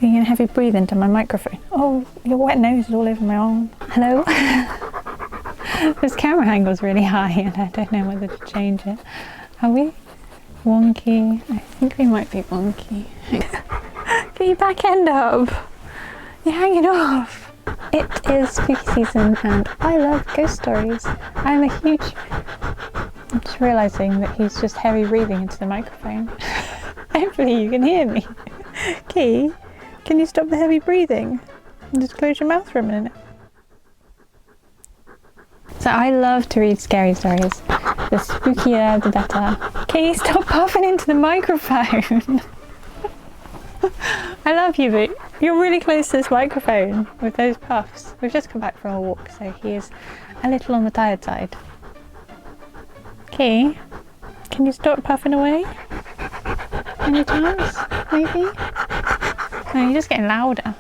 You're gonna have you breathe into my microphone. Oh, your wet nose is all over my arm. Hello? This camera angle's really high and I don't know whether to change it. Are we? Wonky. I think we might be wonky. Get your back end up. You're hanging off. It is spooky season and I love ghost stories. I'm just realising that he's just heavy breathing into the microphone. Hopefully you can hear me. Key, can you stop the heavy breathing? And just close your mouth for a minute. So I love to read scary stories. The spookier, the better. Key, stop puffing into the microphone. I love you, but you're really close to this microphone with those puffs. We've just come back from a walk, so he is a little on the tired side. Key, can you stop puffing away? Any chance? Maybe? No, you're just getting louder.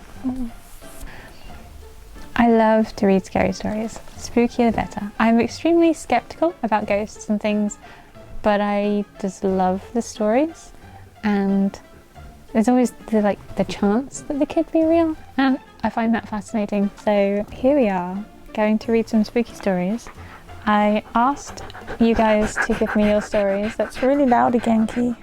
I love to read scary stories. Spookier the better. I'm extremely skeptical about ghosts and things, but I just love the stories, and there's always the chance that they could be real, and I find that fascinating. So here we are, going to read some spooky stories. I asked you guys to give me your stories. That's really loud again, Key.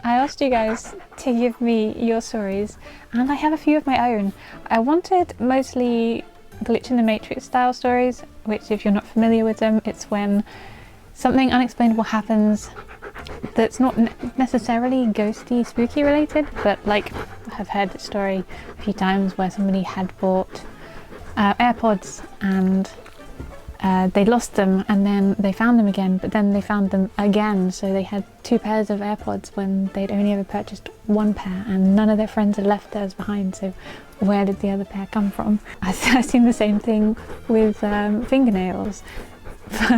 I asked you guys to give me your stories, and I have a few of my own. I wanted mostly Glitch in the Matrix style stories, which, if you're not familiar with them, it's when something unexplainable happens that's not necessarily ghosty, spooky related, but like I've heard the story a few times where somebody had bought AirPods and they lost them and then they found them again, but then they found them again, so they had 2 pairs of AirPods when they'd only ever purchased 1 pair, and none of their friends had left theirs behind, so where did the other pair come from? I've seen the same thing with fingernails.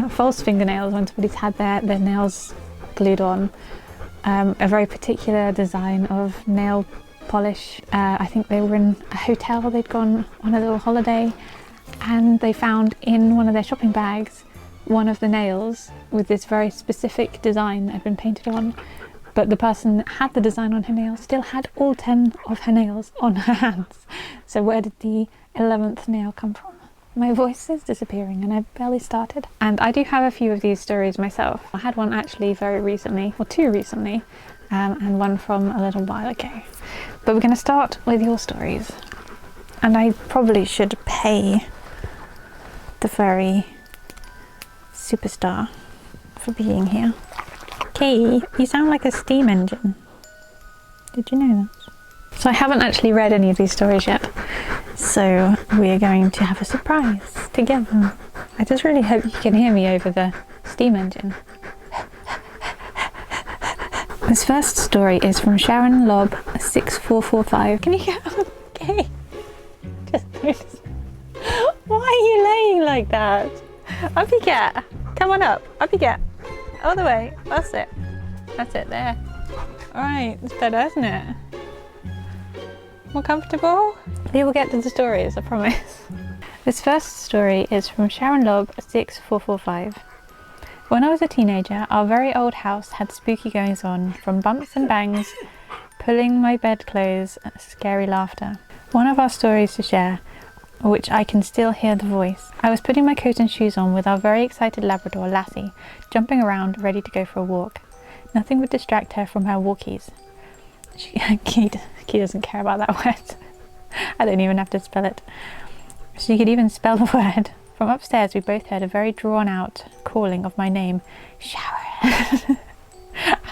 False fingernails, when somebody's had their nails glued on. A very particular design of nail polish. I think they were in a hotel, they'd gone on a little holiday, and they found in one of their shopping bags one of the nails with this very specific design that had been painted on, but the person that had the design on her nail still had all 10 of her nails on her hands. So where did the 11th nail come from? My voice is disappearing and I've barely started. And I do have a few of these stories myself. I had one actually very recently, or 2 recently, and one from a little while ago. But we're going to start with your stories. And I probably should pay the furry superstar for being here. Key, you sound like a steam engine. Did you know that? So I haven't actually read any of these stories yet, so we are going to have a surprise together. I just really hope you can hear me over the steam engine. This first story is from Sharon Lobb 6445. Can you get okay? Just notice. Why are you laying like that? Up you get. Come on up. Up you get. All the way. That's it. That's it there. Alright, it's better, isn't it? More comfortable? We will get to the stories, I promise. This first story is from Sharon Lobb 6445. When I was a teenager, our very old house had spooky goings on, from bumps and bangs, pulling my bedclothes, scary laughter. One of our stories to share, which I can still hear the voice. I was putting my coat and shoes on with our very excited Labrador, Lassie, jumping around, ready to go for a walk. Nothing would distract her from her walkies. Key doesn't care about that word. I don't even have to spell it. She could even spell the word. From upstairs, we both heard a very drawn-out calling of my name. Shower.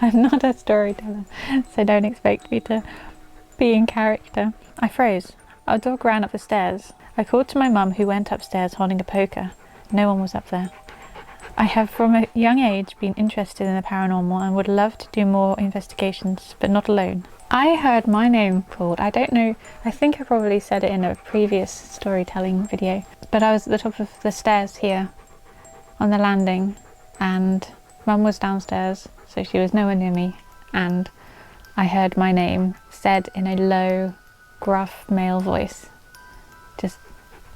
I'm not a storyteller, so don't expect me to be in character. I froze. Our dog ran up the stairs. I called to my mum, who went upstairs holding a poker. No one was up there. I have from a young age been interested in the paranormal and would love to do more investigations, but not alone. I heard my name called. I don't know, I think I probably said it in a previous storytelling video, but I was at the top of the stairs here on the landing, and Mum was downstairs, so she was nowhere near me, and I heard my name said in a low, gruff male voice. Just,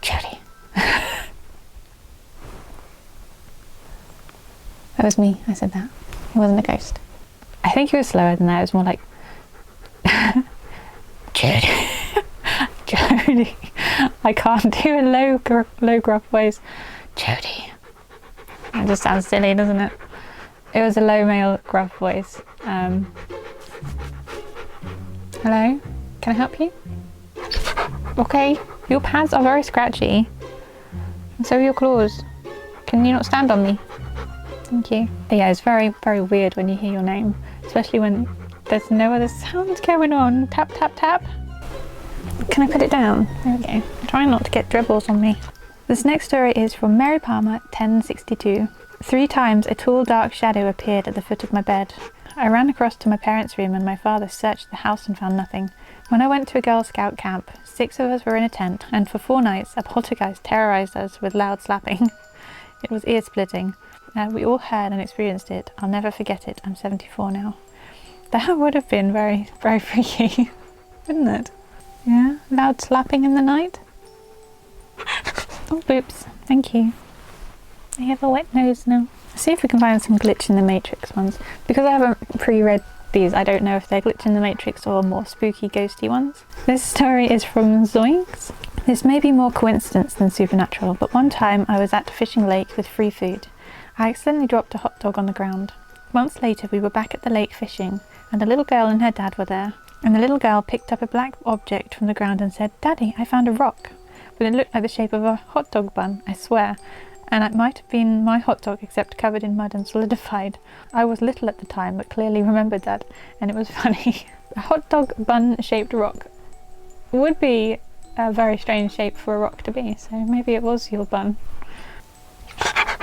Judy. That was me, I said that. It wasn't a ghost. I think it was slower than that, it was more like, Judy. Jodie. I can't do a low gruff voice. Jodie. That just sounds silly, doesn't it? It was a low male gruff voice. Hello? Can I help you? Okay. Your pads are very scratchy. And so are your claws. Can you not stand on me? Thank you. But yeah, it's very, very weird when you hear your name. Especially when there's no other sounds going on. Tap, tap, tap. Can I put it down? There we go. I'm trying not to get dribbles on me. This next story is from Mary Palmer, 1062. 3 times a tall dark shadow appeared at the foot of my bed. I ran across to my parents' room and my father searched the house and found nothing. When I went to a Girl Scout camp, 6 of us were in a tent, and for 4 nights a poltergeist terrorised us with loud slapping. It was ear-splitting. We all heard and experienced it. I'll never forget it. I'm 74 now. That would have been very, very freaky, wouldn't it? Yeah, loud slapping in the night. Oh, oops. Thank you. I have a wet nose now. Let's see if we can find some Glitch in the Matrix ones. Because I haven't pre-read these, I don't know if they're Glitch in the Matrix or more spooky, ghosty ones. This story is from Zoinks. This may be more coincidence than supernatural, but one time I was at a fishing lake with free food. I accidentally dropped a hot dog on the ground. Months later we were back at the lake fishing, and a little girl and her dad were there. And the little girl picked up a black object from the ground and said, "Daddy, I found a rock." But it looked like the shape of a hot dog bun, I swear. And it might have been my hot dog except covered in mud and solidified. I was little at the time but clearly remembered that, and it was funny. A hot dog bun shaped rock would be a very strange shape for a rock to be, so maybe it was your bun.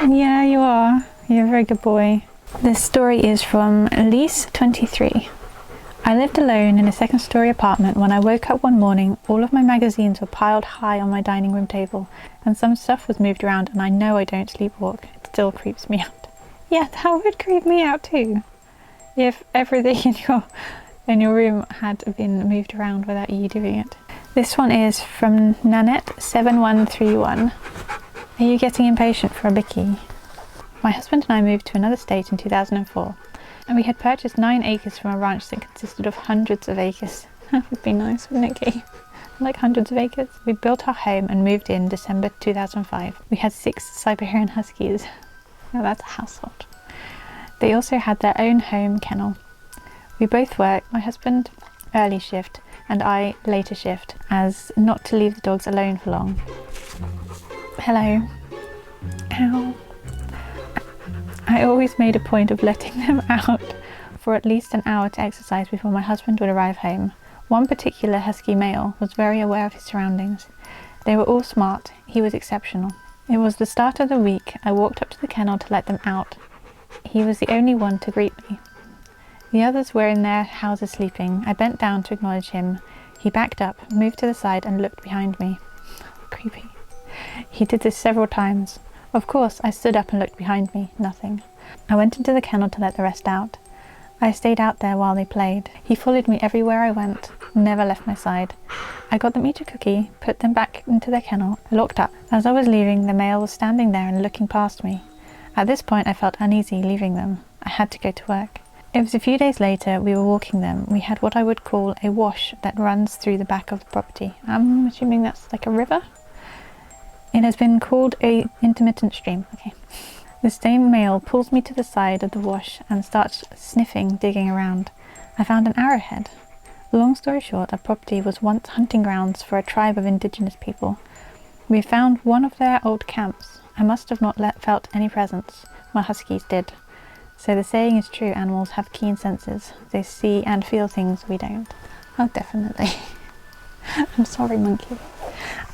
Yeah, you are. You're a very good boy. This story is from Elise, 23. I lived alone in a 2nd-story apartment. When I woke up one morning, all of my magazines were piled high on my dining room table, and some stuff was moved around, and I know I don't sleepwalk. It still creeps me out. Yeah, that would creep me out too. If everything in your room had been moved around without you doing it. This one is from Nanette, 7131. Are you getting impatient for a bicky? My husband and I moved to another state in 2004. And we had purchased 9 acres from a ranch that consisted of hundreds of acres. That would be nice, wouldn't it, Kay? Like hundreds of acres. We built our home and moved in December 2005. We had 6 Siberian Huskies. Now that's a household. They also had their own home kennel. We both worked, my husband early shift and I later shift, as not to leave the dogs alone for long. Hello. Ow. I always made a point of letting them out for at least an hour to exercise before my husband would arrive home. One particular husky male was very aware of his surroundings. They were all smart. He was exceptional. It was the start of the week. I walked up to the kennel to let them out. He was the only one to greet me. The others were in their houses sleeping. I bent down to acknowledge him. He backed up, moved to the side and looked behind me. Creepy. He did this several times. Of course, I stood up and looked behind me. Nothing. I went into the kennel to let the rest out. I stayed out there while they played. He followed me everywhere I went, never left my side. I got them each a cookie, put them back into their kennel, locked up. As I was leaving, the male was standing there and looking past me. At this point, I felt uneasy leaving them. I had to go to work. It was a few days later, we were walking them. We had what I would call a wash that runs through the back of the property. I'm assuming that's like a river? It has been called a intermittent stream. Okay. The same male pulls me to the side of the wash and starts sniffing, digging around. I found an arrowhead. Long story short, our property was once hunting grounds for a tribe of indigenous people. We found one of their old camps. I must have not felt any presence. My huskies did. So the saying is true, animals have keen senses. They see and feel things we don't. Oh, definitely. I'm sorry, monkey.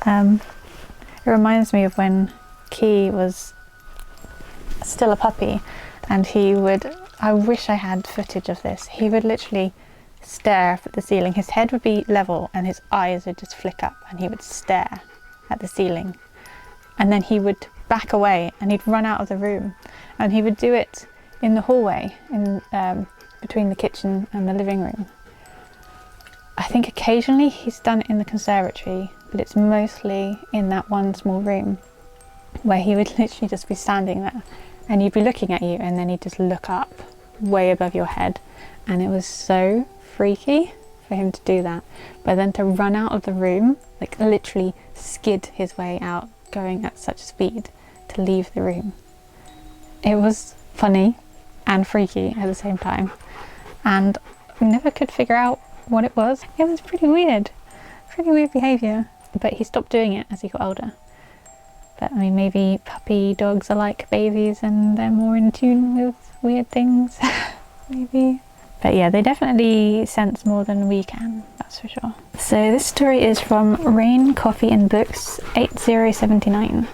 It reminds me of when Key was still a puppy and he would, I wish I had footage of this, he would literally stare up at the ceiling. His head would be level and his eyes would just flick up and he would stare at the ceiling. And then he would back away and he'd run out of the room. And he would do it in the hallway, in between the kitchen and the living room. I think occasionally he's done it in the conservatory, but it's mostly in that one small room where he would literally just be standing there and you'd be looking at you and then he'd just look up way above your head, and it was so freaky for him to do that, but then to run out of the room, like literally skid his way out, going at such speed to leave the room. It was funny and freaky at the same time, and we never could figure out what it was. It was pretty weird behaviour, but he stopped doing it as he got older. But I mean, maybe puppy dogs are like babies and they're more in tune with weird things. Maybe. But yeah, they definitely sense more than we can, that's for sure. So this story is from Rain, Coffee and Books 8079.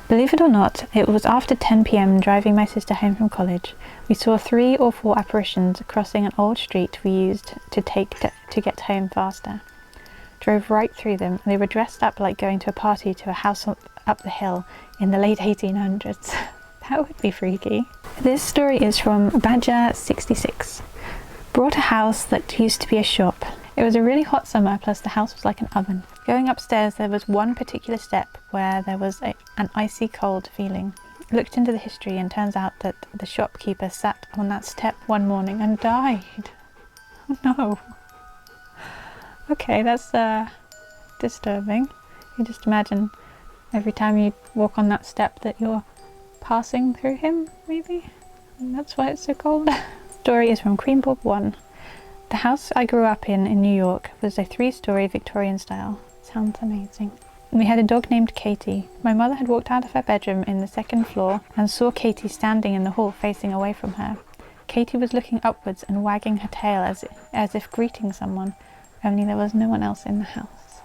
Believe it or not, it was after 10 p.m. driving my sister home from college. We saw 3 or 4 apparitions crossing an old street we used to get home faster. Drove right through them. They were dressed up like going to a party to a house up the hill in the late 1800s. That would be freaky. This story is from Badger66. Brought a house that used to be a shop. It was a really hot summer, plus the house was like an oven. Going upstairs, there was one particular step where there was an icy cold feeling. Looked into the history and turns out that the shopkeeper sat on that step one morning and died. Oh no. Okay, that's disturbing. You just imagine every time you walk on that step that you're passing through him, maybe? And that's why it's so cold. Story is from Creambob 1. The house I grew up in New York was a 3-story Victorian style. Sounds amazing. We had a dog named Katie. My mother had walked out of her bedroom in the 2nd floor and saw Katie standing in the hall facing away from her. Katie was looking upwards and wagging her tail as if greeting someone, only there was no one else in the house.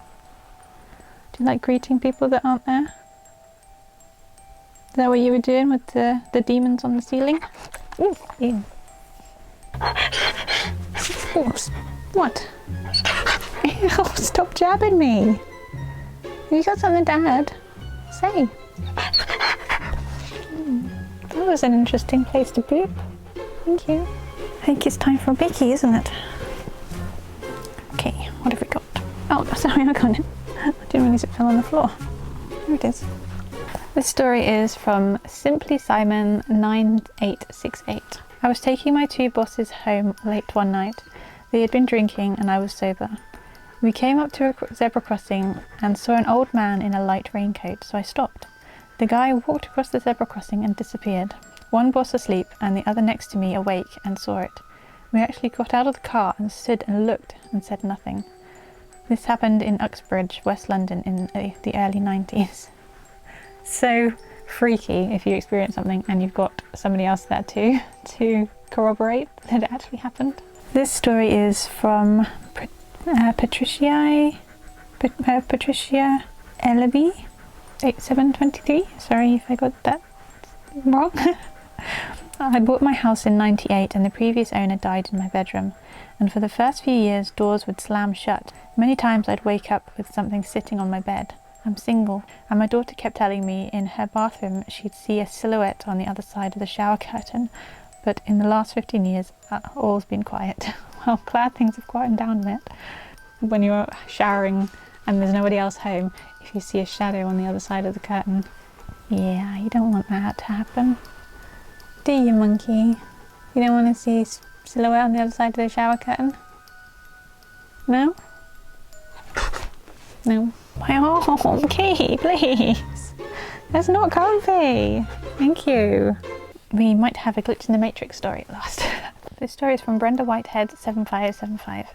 Do you like greeting people that aren't there? Is that what you were doing with the demons on the ceiling? Ooh, ew. Ooh, what? Ew, stop jabbing me. Have you got something to add? Say. That was an interesting place to poop. Thank you. I think it's time for a Bicky, isn't it? Okay, what have we got? Oh, sorry, I got it. I didn't realize it fell on the floor. There it is. This story is from Simply Simon 9868. I was taking my 2 bosses home late one night. They had been drinking and I was sober. We came up to a zebra crossing and saw an old man in a light raincoat, so I stopped. The guy walked across the zebra crossing and disappeared. One boss asleep and the other next to me awake and saw it. We actually got out of the car and stood and looked and said nothing. This happened in Uxbridge, West London in the early 90s. So freaky if you experience something and you've got somebody else there too to corroborate that it actually happened. This story is from Patricia Ellaby 8723. Sorry if I got that wrong. I bought my house in 98 and the previous owner died in my bedroom, and for the first few years doors would slam shut. Many times I'd wake up with something sitting on my bed. I'm single, and my daughter kept telling me in her bathroom she'd see a silhouette on the other side of the shower curtain, but in the last 15 years all's been quiet. Well, glad things have quietened down a bit. When you're showering and there's nobody else home, if you see a shadow on the other side of the curtain, yeah, you don't want that to happen. Do you, monkey? You don't want to see a silhouette on the other side of the shower curtain? No? No. Oh, okay, please. That's not comfy. Thank you. We might have a glitch in the Matrix story at last. This story is from Brenda Whitehead 7575.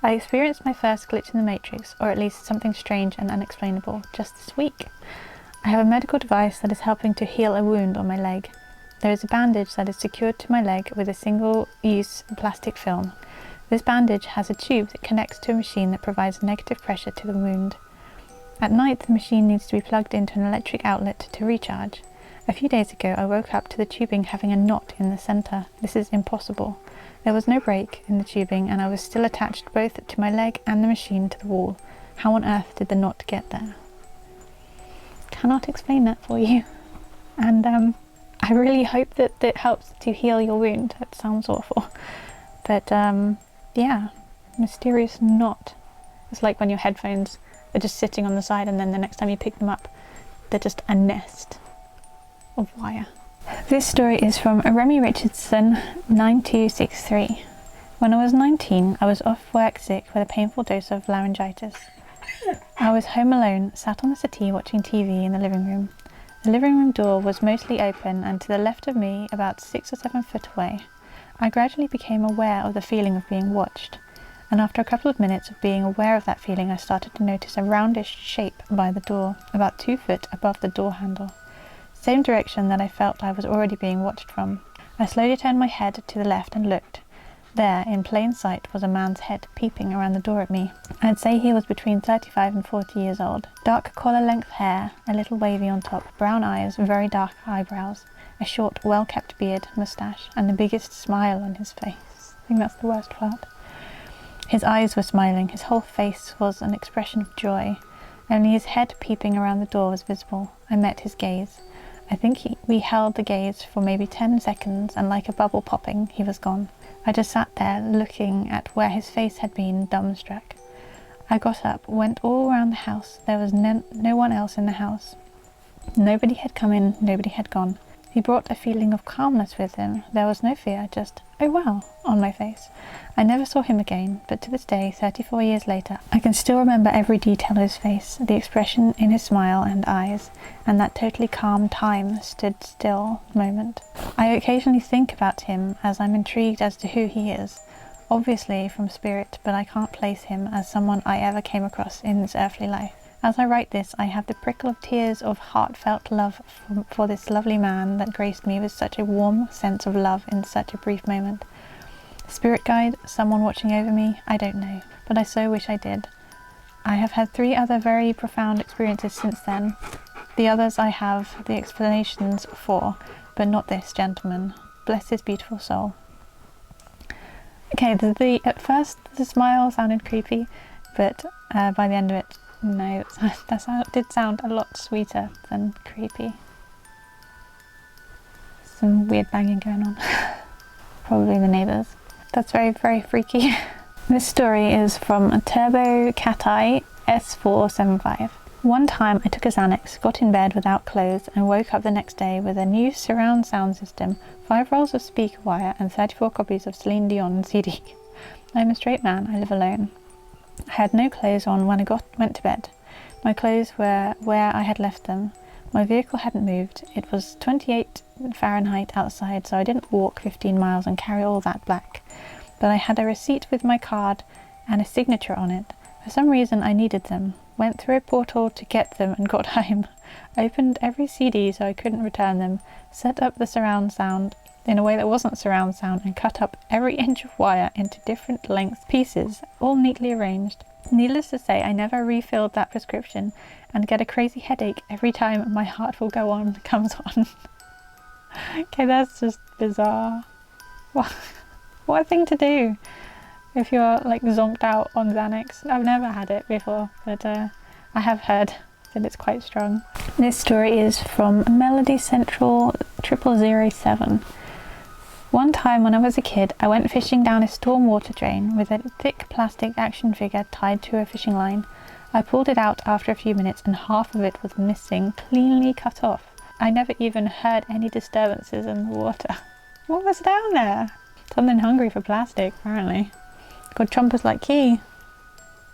I experienced my first glitch in the Matrix, or at least something strange and unexplainable, just this week. I have a medical device that is helping to heal a wound on my leg. There is a bandage that is secured to my leg with a single-use plastic film. This bandage has a tube that connects to a machine that provides negative pressure to the wound. At night, the machine needs to be plugged into an electric outlet to recharge. A few days ago, I woke up to the tubing having a knot in the centre. This is impossible. There was no break in the tubing and I was still attached both to my leg and the machine to the wall. How on earth did the knot get there? Cannot explain that for you. And I really hope that it helps to heal your wound. That sounds awful. But yeah, mysterious knot. It's like when your headphones are just sitting on the side and then the next time you pick them up, they're just a nest of wire. This story is from Remy Richardson 9263. When I was 19, I was off work sick with a painful dose of laryngitis. I was home alone, sat on the settee watching TV in the living room. The living room door was mostly open, and to the left of me, about 6 or 7 foot away, I gradually became aware of the feeling of being watched. And after a couple of minutes of being aware of that feeling, I started to notice a roundish shape by the door, about 2 foot above the door handle. Same direction that I felt I was already being watched from. I slowly turned my head to the left and looked. There, in plain sight, was a man's head peeping around the door at me. I'd say he was between 35 and 40 years old. Dark collar-length hair, a little wavy on top, brown eyes, very dark eyebrows, a short, well-kept beard, moustache, and the biggest smile on his face. I think that's the worst part. His eyes were smiling, his whole face was an expression of joy. Only his head peeping around the door was visible. I met his gaze. I think we held the gaze for maybe 10 seconds, and like a bubble popping, he was gone. I just sat there looking at where his face had been, dumbstruck. I got up, went all around the house. There was no one else in the house. Nobody had come in, nobody had gone. He brought a feeling of calmness with him. There was no fear, just, oh well, on my face. I never saw him again, but to this day, 34 years later, I can still remember every detail of his face, the expression in his smile and eyes, and that totally calm time stood still moment. I occasionally think about him as I'm intrigued as to who he is, obviously from spirit, but I can't place him as someone I ever came across in this earthly life. As I write this, I have the prickle of tears of heartfelt love for this lovely man that graced me with such a warm sense of love in such a brief moment. Spirit guide, someone watching over me, I don't know, but I so wish I did. I have had 3 other very profound experiences since then. The others I have the explanations for, but not this gentleman. Bless his beautiful soul. Okay, at first the smile sounded creepy, but by the end of it, no, that did sound a lot sweeter than creepy. Some weird banging going on. Probably the neighbours. That's very, very freaky. This story is from Turbo Cat Eye S475. One time I took a Xanax, got in bed without clothes, and woke up the next day with a new surround sound system, 5 rolls of speaker wire, and 34 copies of Celine Dion CD. I'm a straight man, I live alone. I had no clothes on when I went to bed. My clothes were where I had left them. My vehicle hadn't moved. It was 28 Fahrenheit outside, so I didn't walk 15 miles and carry all that back. But I had a receipt with my card and a signature on it. For some reason I needed them. Went through a portal to get them and got home. Opened every CD so I couldn't return them. Set up the surround sound in a way that wasn't surround sound, and cut up every inch of wire into different length pieces, all neatly arranged. Needless to say, I never refilled that prescription and get a crazy headache every time My Heart Will Go On comes on. Okay, that's just bizarre. What a thing to do if you're like zonked out on Xanax. I've never had it before, but I have heard that it's quite strong. This story is from Melody Central 0007. One time when I was a kid, I went fishing down a storm water drain with a thick plastic action figure tied to a fishing line. I pulled it out after a few minutes and half of it was missing, cleanly cut off. I never even heard any disturbances in the water. What was down there? Something hungry for plastic, apparently. Got chompers like Key.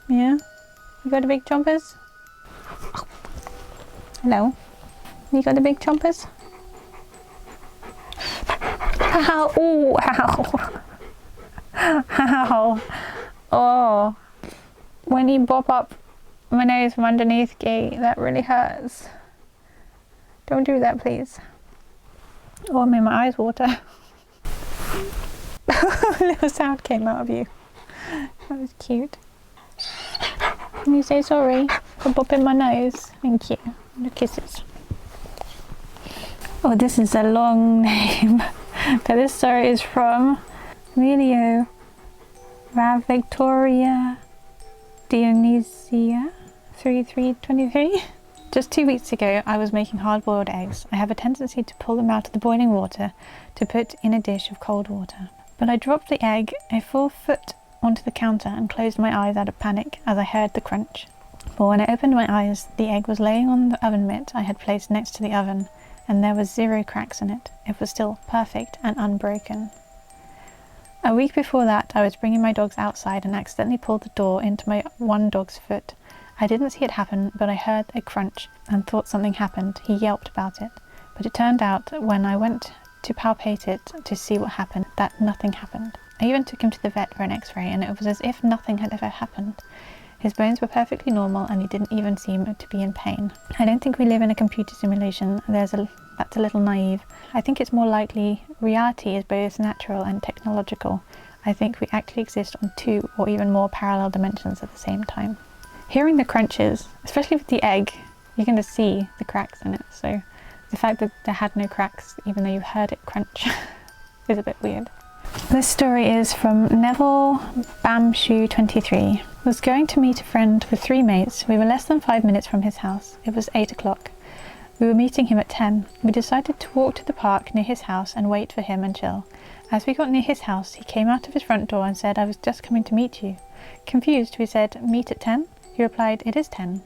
Yeah? You got the big chompers? Hello? You got the big chompers? Ow! Ooh, ow! Ow! Oh! When you bop up my nose from underneath, Key, that really hurts. Don't do that, please. Oh, I made my eyes water. A little sound came out of you. That was cute. Can you say sorry for bopping my nose? Thank you. The kisses. Oh, this is a long name. But this story is from Emilio Rav Victoria Dionysia 3323. Just 2 weeks ago, I was making hard-boiled eggs. I have a tendency to pull them out of the boiling water to put in a dish of cold water. But I dropped the egg a full foot onto the counter and closed my eyes out of panic as I heard the crunch. But when I opened my eyes, the egg was laying on the oven mitt I had placed next to the oven, and there was 0 cracks in it. It was still perfect and unbroken. A week before that, I was bringing my dogs outside and accidentally pulled the door into my one dog's foot. I didn't see it happen, but I heard a crunch and thought something happened. He yelped about it. But it turned out when I went to palpate it to see what happened, that nothing happened. I even took him to the vet for an x-ray, and it was as if nothing had ever happened. His bones were perfectly normal and he didn't even seem to be in pain. I don't think we live in a computer simulation. That's a little naive. I think it's more likely reality is both natural and technological. I think we actually exist on 2 or even more parallel dimensions at the same time. Hearing the crunches, especially with the egg, you can just see the cracks in it. So the fact that there had no cracks, even though you heard it crunch, is a bit weird. This story is from Neville Bamshoe23. Was going to meet a friend with 3 mates. We were less than 5 minutes from his house. It was 8 o'clock. We were meeting him at 10. We decided to walk to the park near his house and wait for him and chill. As we got near his house, he came out of his front door and said, "I was just coming to meet you." Confused, we said, "Meet at 10? He replied, "It is 10.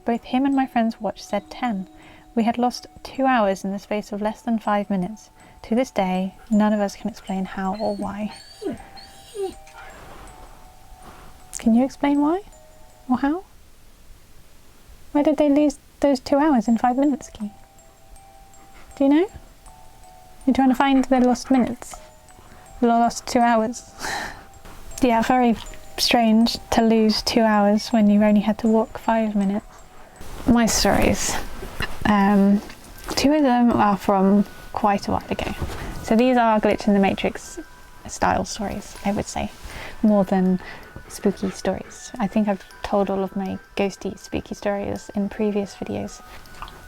Both him and my friend's watch said 10. We had lost 2 hours in the space of less than 5 minutes. To this day, none of us can explain how or why. Can you explain why? Or how? Why did they lose those 2 hours in 5 minutes, Key? Do you know? You're trying to find the lost minutes. The lost 2 hours. Yeah, very strange to lose 2 hours when you only had to walk 5 minutes. My stories. 2 of them are from quite a while ago. So these are Glitch in the Matrix style stories, I would say, more than spooky stories. I think I've told all of my ghosty spooky stories in previous videos.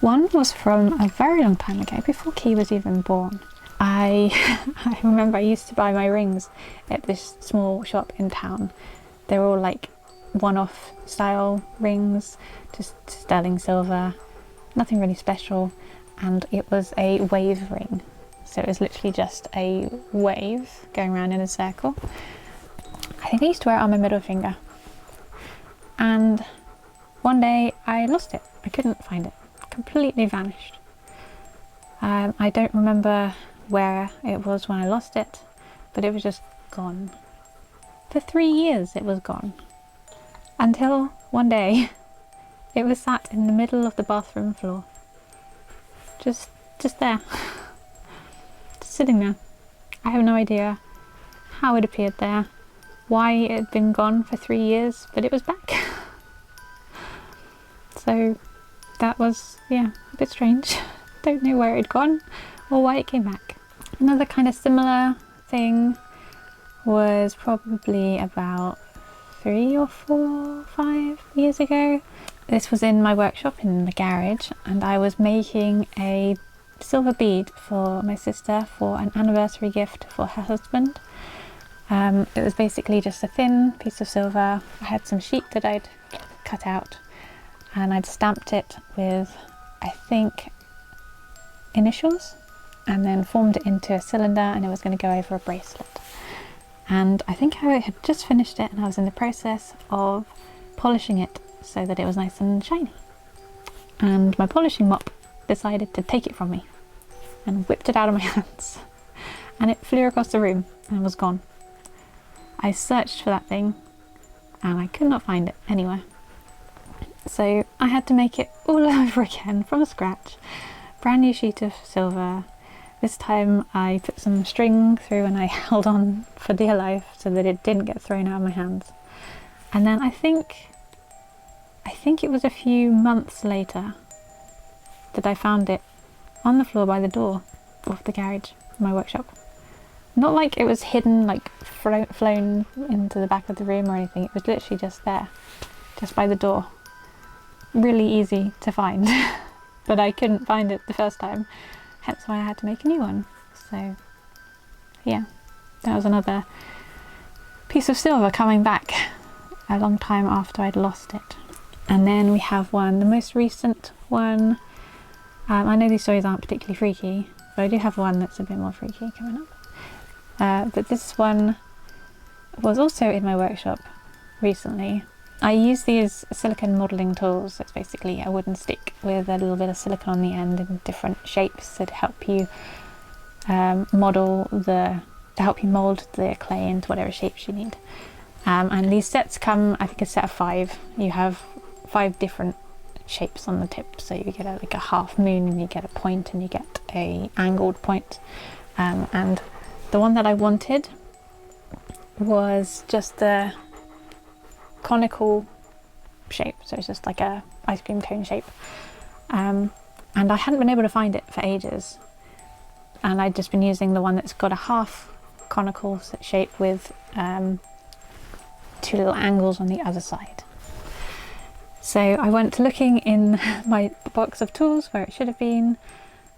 One was from a very long time ago, before Key was even born. I remember I used to buy my rings at this small shop in town. They were all like one-off style rings, just sterling silver, nothing really special, and it was a wave ring. So it was literally just a wave going around in a circle. I think I used to wear it on my middle finger. And one day I lost it. I couldn't find it. Completely vanished. I don't remember where it was when I lost it, but it was just gone. For 3 years it was gone. Until one day it was sat in the middle of the bathroom floor. Just there. Just sitting there. I have no idea how it appeared there, why it had been gone for 3 years, but it was back. So that was, yeah, a bit strange. Don't know where it had gone or why it came back. Another kind of similar thing was probably about 3 or 4 or 5 years ago. This was in my workshop in the garage, and I was making a silver bead for my sister for an anniversary gift for her husband. It was basically just a thin piece of silver. I had some sheet that I'd cut out, and I'd stamped it with, I think, initials, and then formed it into a cylinder, and it was going to go over a bracelet. And I think I had just finished it, and I was in the process of polishing it so that it was nice and shiny. And my polishing mop decided to take it from me and whipped it out of my hands. And it flew across the room and was gone. I searched for that thing and I could not find it anywhere. So I had to make it all over again from scratch. Brand new sheet of silver. This time I put some string through and I held on for dear life so that it didn't get thrown out of my hands. And then I think it was a few months later that I found it on the floor by the door of the garage, my workshop. Not like it was hidden, like flown into the back of the room or anything. It was literally just there, just by the door. Really easy to find, but I couldn't find it the first time, hence why I had to make a new one. So yeah, that was another piece of silver coming back a long time after I'd lost it. And then we have one, the most recent one. I know these stories aren't particularly freaky, but I do have one that's a bit more freaky coming up. But this one was also in my workshop recently. I use these silicone modelling tools. It's basically a wooden stick with a little bit of silicone on the end in different shapes that help you model the to help you mould the clay into whatever shapes you need. And these sets come, I think, a set of 5. You have 5 different shapes on the tip, so you get like a half moon, and you get a point, and you get a angled point. And the one that I wanted was just the conical shape, so it's just like a ice cream cone shape. And I hadn't been able to find it for ages, and I'd just been using the one that's got a half conical shape with 2 little angles on the other side. So I went looking in my box of tools where it should have been.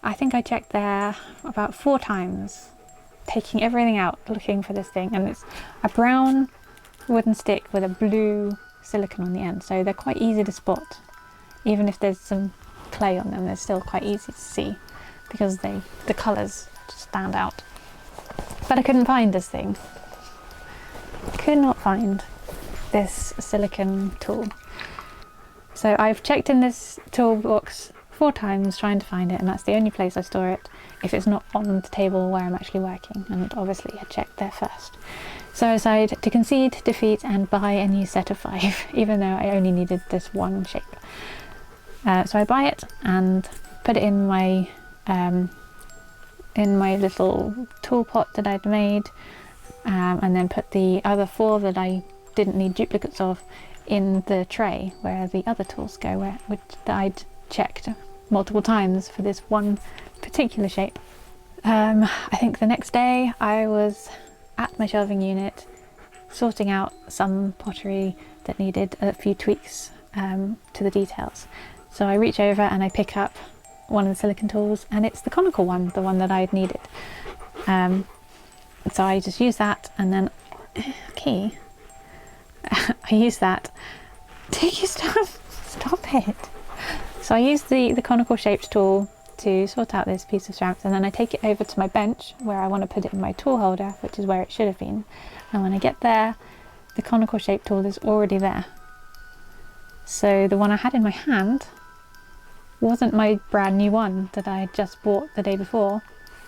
I think I checked there about 4 times, taking everything out, looking for this thing, and it's a brown wooden stick with a blue silicone on the end, so they're quite easy to spot. Even if there's some clay on them, they're still quite easy to see because the colours just stand out. But I couldn't find this thing. Could not find this silicone tool. So I've checked in this toolbox 4 times trying to find it, and that's the only place I store it if it's not on the table where I'm actually working, and obviously I checked there first. So I decided to concede defeat and buy a new set of 5, even though I only needed this one shape. So I buy it and put it in my little tool pot that I'd made, and then put the other 4 that I didn't need duplicates of in the tray where the other tools go, which I'd checked multiple times for this one particular shape. I think the next day I was at my shelving unit sorting out some pottery that needed a few tweaks to the details. So I reach over and I pick up one of the silicone tools, and it's the conical one, the one that I'd needed. So I just use that, and then I use that. Take your stuff. Stop it. So I use the conical shaped tool to sort out this piece of ceramics, and then I take it over to my bench where I want to put it in my tool holder, which is where it should have been. And when I get there, the conical shaped tool is already there. So the one I had in my hand wasn't my brand new one that I had just bought the day before.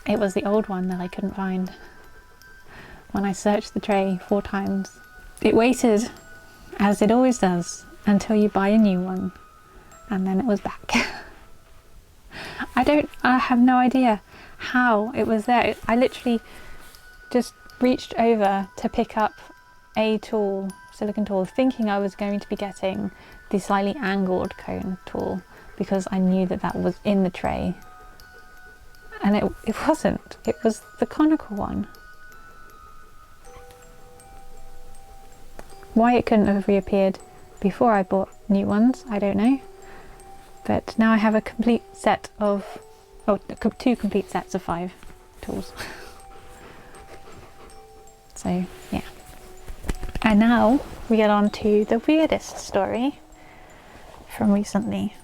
It was the old one that I couldn't find. When I searched the tray 4 times, it waited, as it always does, until you buy a new one, and then it was back. I have no idea how it was there. I literally just reached over to pick up a tool, silicone tool, thinking I was going to be getting the slightly angled cone tool because I knew that that was in the tray, and it wasn't. It was the conical one. Why it couldn't have reappeared before I bought new ones, I don't know. But now I have a complete set of, 2 complete sets of 5 tools. So yeah. And now we get on to the weirdest story from recently.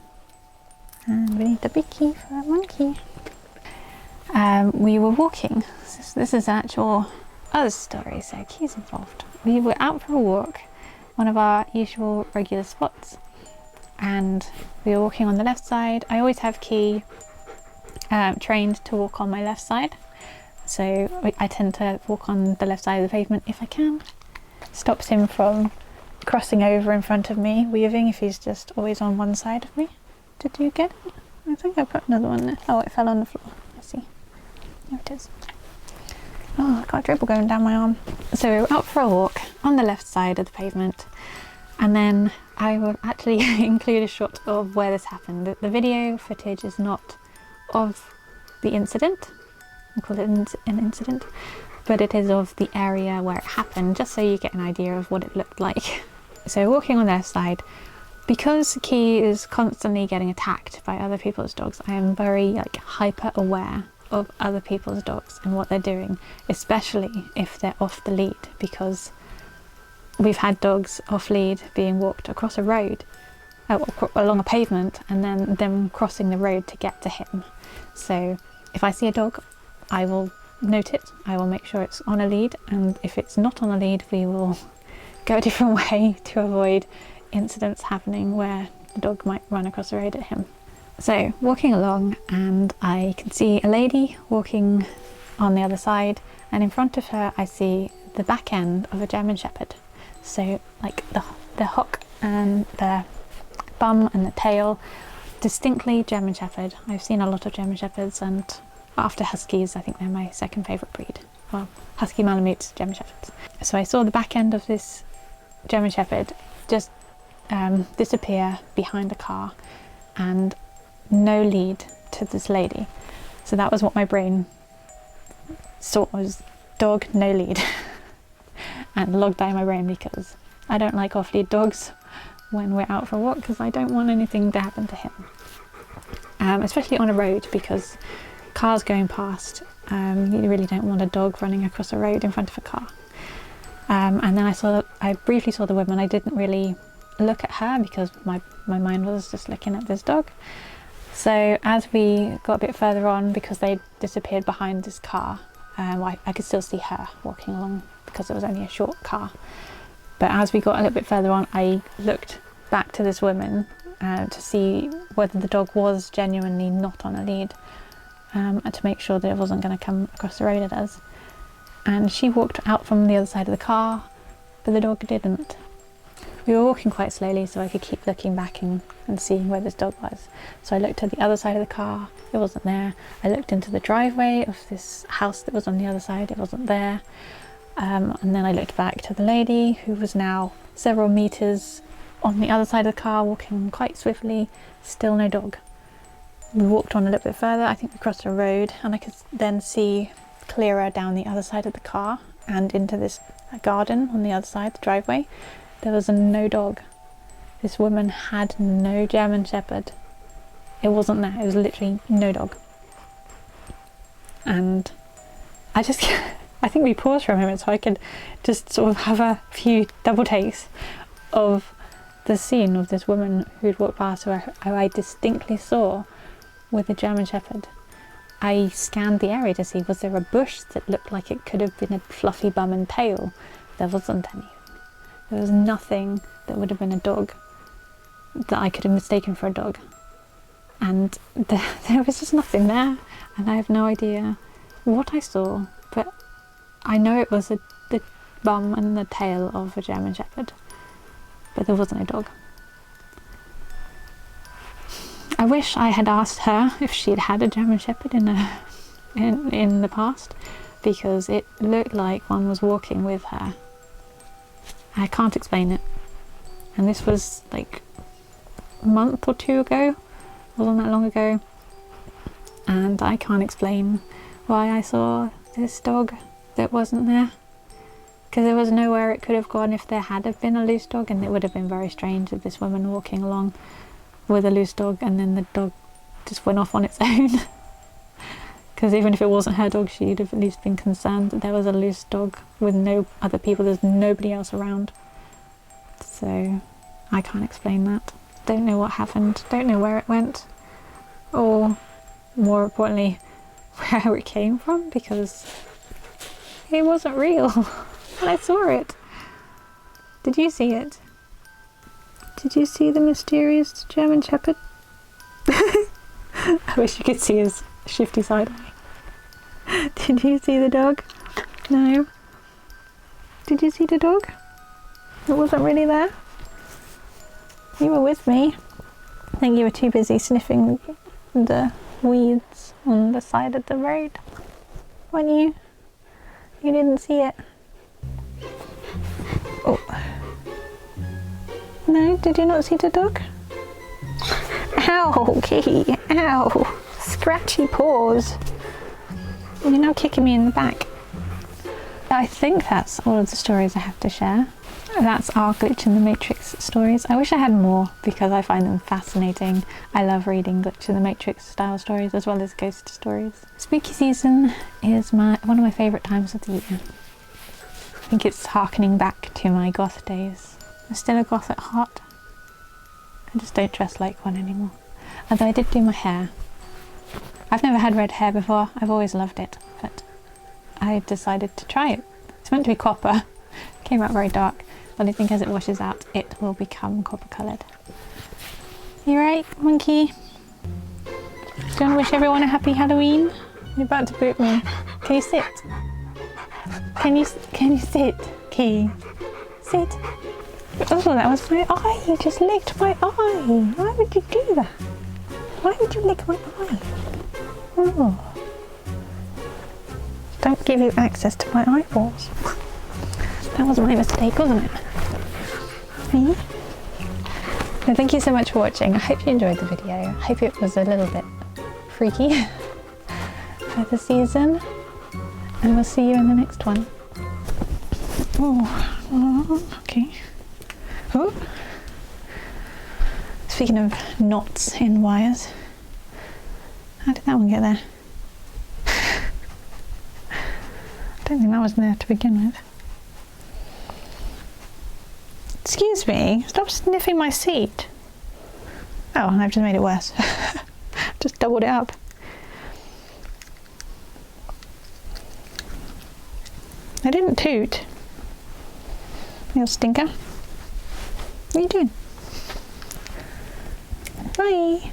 And we need the big key for that monkey. We were walking. This is actual other story, so keys involved. We were out for a walk, one of our usual regular spots, and we were walking on the left side. I always have Key trained to walk on my left side, so I tend to walk on the left side of the pavement if I can. Stops him from crossing over in front of me, weaving, if he's just always on one side of me. Did you get it? I think I put another one there. Oh, it fell on the floor. Let's see. There it is. Oh, I got a dribble going down my arm. So we were out for a walk on the left side of the pavement, and then I will actually include a shot of where this happened. The video footage is not of the incident, I call it an incident, but it is of the area where it happened, just so you get an idea of what it looked like. So walking on the left side, because Key is constantly getting attacked by other people's dogs, I am very hyper aware of other people's dogs and what they're doing, especially if they're off the lead, because we've had dogs off lead being walked across a road, along a pavement, and then them crossing the road to get to him. So if I see a dog, I will note it, I will make sure it's on a lead, and if it's not on a lead, we will go a different way to avoid incidents happening where the dog might run across the road at him. So walking along, and I can see a lady walking on the other side, and in front of her I see the back end of a German Shepherd. So like the hook and the bum and the tail, distinctly German Shepherd. I've seen a lot of German Shepherds, and after Huskies I think they're my second favourite breed. Well, Husky, Malamutes, German Shepherds. So I saw the back end of this German Shepherd just disappear behind a car, and no lead to this lady. So that was what my brain saw, was dog, no lead. And logged down my brain, because I don't like off-lead dogs when we're out for a walk, because I don't want anything to happen to him. Especially on a road, because cars going past, you really don't want a dog running across a road in front of a car. And then I briefly saw the woman. I didn't really look at her because my mind was just looking at this dog. So as we got a bit further on, because they disappeared behind this car, I could still see her walking along, because it was only a short car. But as we got a little bit further on, I looked back to this woman to see whether the dog was genuinely not on a lead, and to make sure that it wasn't going to come across the road at us. And she walked out from the other side of the car, but the dog didn't. We were walking quite slowly, so I could keep looking back and seeing where this dog was. So I looked at the other side of the car, it wasn't there. I looked into the driveway of this house that was on the other side, it wasn't there. And then I looked back to the lady, who was now several meters on the other side of the car, walking quite swiftly, still no dog. We walked on a little bit further, I think we crossed a road, and I could then see clearer down the other side of the car and into this garden on the other side, the driveway. There was no dog. This woman had no German Shepherd. It wasn't there, it was literally no dog. And I think we paused for a moment so I could just sort of have a few double takes of the scene of this woman who'd walked past, who I distinctly saw with a German Shepherd. I scanned the area to see, was there a bush that looked like it could have been a fluffy bum and tail? There wasn't any. There was nothing that would have been a dog that I could have mistaken for a dog. And there was just nothing there, and I have no idea what I saw, but I know it was the bum and the tail of a German Shepherd, but there wasn't a dog. I wish I had asked her if she'd had a German Shepherd in the past, because it looked like one was walking with her. I can't explain it. And this was like a month or two ago, wasn't that long ago, and I can't explain why I saw this dog that wasn't there, because there was nowhere it could have gone if there had have been a loose dog, and it would have been very strange if this woman walking along with a loose dog and then the dog just went off on its own. Because even if it wasn't her dog, she'd have at least been concerned that there was a loose dog with no other people, there's nobody else around. So I can't explain that. Don't know what happened, don't know where it went, or more importantly where it came from, because it wasn't real. And I saw it. Did you see it? Did you see the mysterious German Shepherd? I wish you could see his shifty side eye. Did you see the dog? No. Did you see the dog? It wasn't really there. You were with me. I think you were too busy sniffing the weeds on the side of the road, weren't you? You didn't see it. Oh. No, did you not see the dog? Ow, Kitty, ow. Scratchy paws. You're now kicking me in the back. I think that's all of the stories I have to share. That's our Glitch in the Matrix stories. I wish I had more, because I find them fascinating. I love reading Glitch in the Matrix style stories as well as ghost stories. Spooky season is one of my favourite times of the year. I think it's harkening back to my goth days. I'm still a goth at heart. I just don't dress like one anymore. Although I did do my hair. I've never had red hair before, I've always loved it, but I decided to try it. It's meant to be copper, came out very dark, but I think as it washes out it will become copper coloured. You right, monkey? Do you want to wish everyone a happy Halloween? You're about to boot me. Can you sit? Can you sit, Key? Sit. Oh, that was my eye. You just licked my eye. Why would you do that? Why would you lick my eye? Oh. Don't give you access to my eyeballs. That was my mistake, wasn't it? Me? So thank you so much for watching. I hope you enjoyed the video. I hope it was a little bit freaky for the season. And we'll see you in the next one. Oh, okay. Oh. Speaking of knots in wires, how did that one get there? I don't think that was there to begin with. Excuse me, stop sniffing my seat. Oh, I've just made it worse. Just doubled it up. I didn't toot. Little stinker. What are you doing? Bye.